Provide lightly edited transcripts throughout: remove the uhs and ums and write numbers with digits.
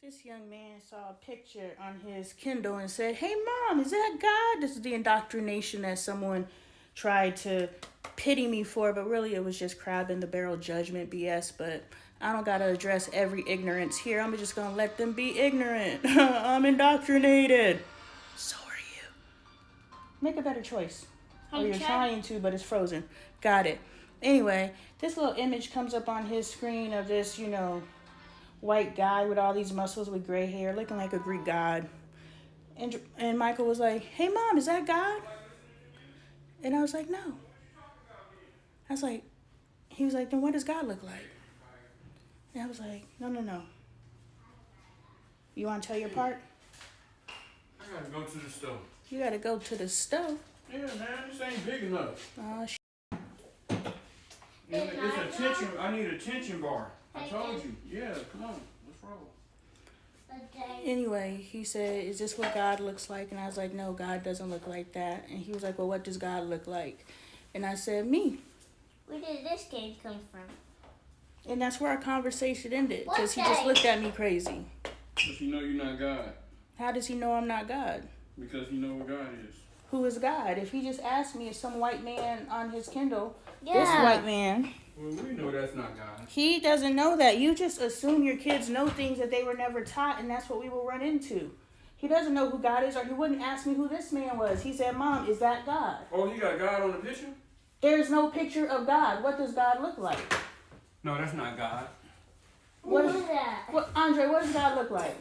This young man saw a picture on his Kindle and said, "Hey mom, is that God?" This is the indoctrination that someone tried to pity me for, but really it was just crab in the barrel judgment BS. But I don't gotta address every ignorance here. I'm just gonna let them be ignorant. I'm indoctrinated. So are you. Make a better choice. Oh, you're trying to, but it's frozen. Got it. Anyway, this little image comes up on his screen of this, white guy with all these muscles with gray hair, looking like a Greek god. And Michael was like, "Hey mom, is that God?" And I was like, "No." I was like, he was like, "Then what does God look like?" And I was like, No. You want to tell your part? I gotta go to the stove. You gotta go to the stove. Yeah, man, this ain't big enough. Oh, It's a tension. I need a tension bar. I told you. Yeah, come on. Let's roll. Anyway, he said, "Is this what God looks like?" And I was like, "No, God doesn't look like that." And he was like, "Well, what does God look like?" And I said, "Me." Where did this game come from? And that's where our conversation ended, because he just looked at me crazy. Because you know you're not God. How does he know I'm not God? Because you know what God is. Who is God? If he just asked me, if some white man on his Kindle, Yeah. this white man, Well, we know that's not God. he doesn't know that. You just assume your kids know things that they were never taught, and that's what we will run into. He doesn't know who God is, or he wouldn't ask me who this man was. He said, "Mom, is that God?" Oh, you got God on the picture? There's no picture of God. What does God look like? No, that's not God. What Who is that? Andre, what does God look like?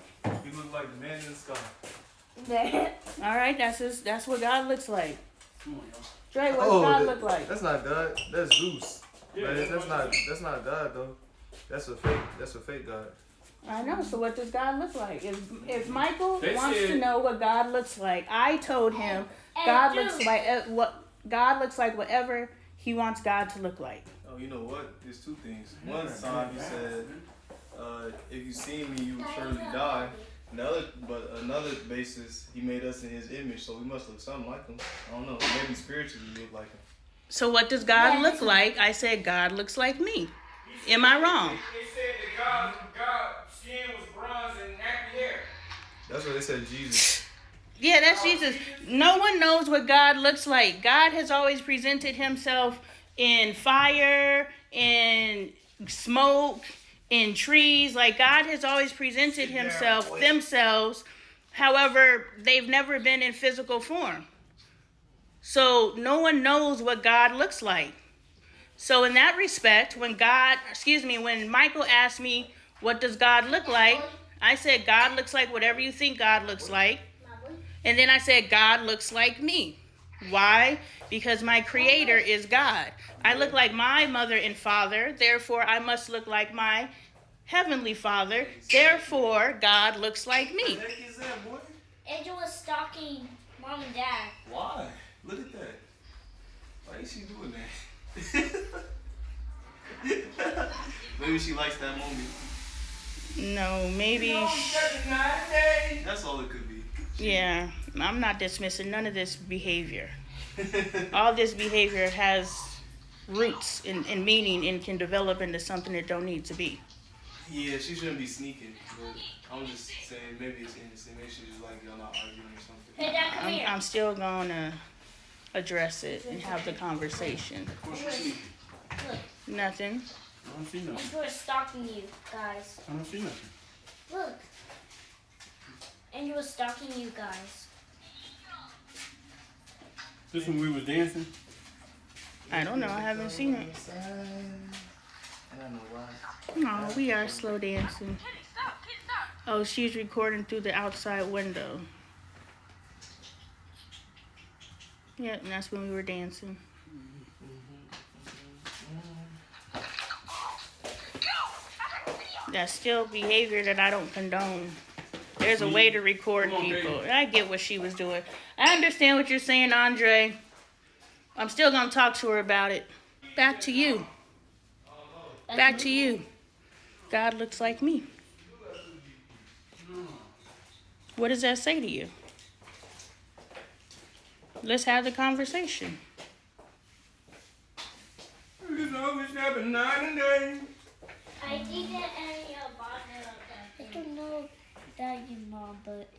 He looked like the man in the sky. All right, that's what God looks like. Come on, y'all. Dre, what does God look like? That's not God. That's Zeus. Yeah, Man, that's not God though. That's a fake God. I know. So what does God look like? If Michael They wants said- to know what God looks like, I told him Hey, God dude. looks like God looks like whatever he wants God to look like. Oh, you know what? There's two things. One time he said, "If you see me, you will surely die." Another basis, he made us in his image, so we must look something like him. I don't know. Maybe spiritually we look like him. So what does God look like? I said God looks like me. Am I wrong? They said that God's skin was bronze and nappy hair. That's what they said. Jesus. Yeah, that's Jesus. No one knows what God looks like. God has always presented himself in fire, in smoke, in trees. Like, God has always presented themselves. However, they've never been in physical form. So no one knows what God looks like. So in that respect, when Michael asked me, "What does God look like?" I said, "God looks like whatever you think God looks like." And then I said, "God looks like me." Why? Because my creator is God. I look like my mother and father, therefore I must look like my heavenly Father. Therefore, God looks like me. What the heck is that, boy? Angel was stalking mom and dad. Why? Look at that. Why is she doing that? Maybe she likes that moment. No, maybe. That's all it could be. Yeah, I'm not dismissing none of this behavior. All this behavior has roots and meaning and can develop into something it don't need to be. Yeah, she shouldn't be sneaking, but I'm just saying maybe it's innocent. Maybe she's just like y'all not arguing or something. Hey, Dad, come here. I'm still going to address it and have the conversation. What's she sneaking? Look, Nothing. I don't see nothing. Angel is stalking you, guys. I don't see nothing. Look. Angel was stalking you guys. This when we was dancing? I don't know. I haven't seen it. I don't know why. No, we are slow dancing. Oh, she's recording through the outside window. Yeah, and that's when we were dancing. That's still behavior that I don't condone. There's a way to record people. I get what she was doing. I understand what you're saying, Andre. I'm still going to talk to her about it. Back to you. Back to you. God looks like me. What does that say to you? Let's have the conversation. It's always happened night and day. I didn't any bother of that. I don't know. that your mom, but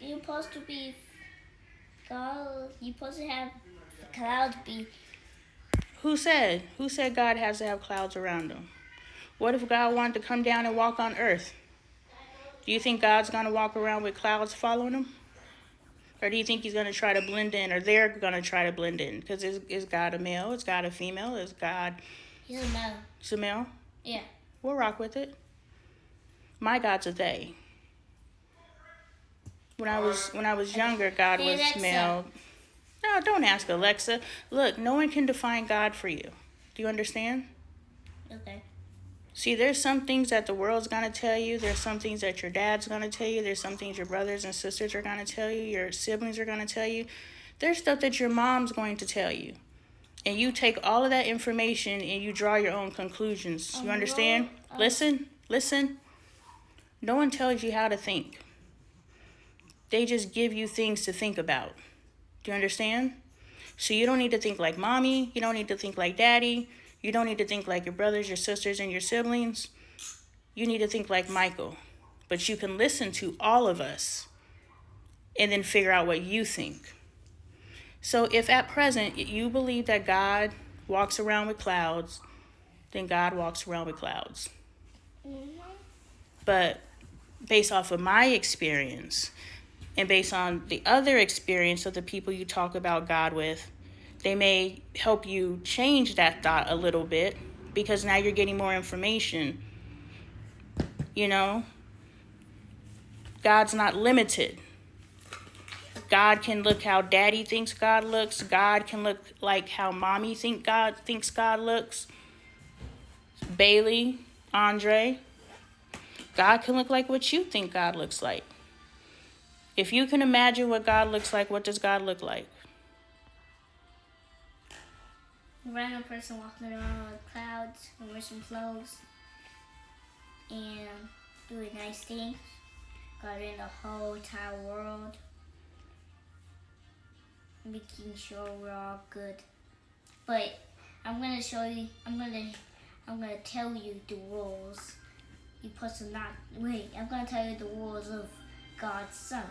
you're supposed to be God. You're supposed to have the clouds be. Who said? Who said God has to have clouds around him? What if God wanted to come down and walk on earth? Do you think God's going to walk around with clouds following him? Or do you think he's going to try to blend in, or they're going to try to blend in? Because is God a male? Is God a female? Is God... He's a male. He's a male? Yeah. We'll rock with it. My God's a they. When I was younger, God Hey, was Alexa. male. No, don't ask Alexa. Look, no one can define God for you. Do you understand? Okay. See, there's some things that the world's going to tell you. There's some things that your dad's going to tell you. There's some things your brothers and sisters are going to tell you. Your siblings are going to tell you. There's stuff that your mom's going to tell you. And you take all of that information and you draw your own conclusions. You understand? Listen. No one tells you how to think. They just give you things to think about. Do you understand? So you don't need to think like mommy. You don't need to think like daddy. You don't need to think like your brothers, your sisters, and your siblings. You need to think like Michael. But you can listen to all of us and then figure out what you think. So if at present you believe that God walks around with clouds, then God walks around with clouds. But based off of my experience and based on the other experience of the people you talk about God with, they may help you change that thought a little bit because now you're getting more information. You know, God's not limited. God can look how daddy thinks God looks. God can look like how mommy thinks God looks. Bailey, Andre. God can look like what you think God looks like. If you can imagine what God looks like, what does God look like? A random person walking around with clouds and wear some clothes and doing nice things. God in the whole entire world. Making sure we're all good. But I'm gonna show you. I'm gonna tell you the rules. You're supposed to not wait. I'm gonna tell you the rules of God's Son.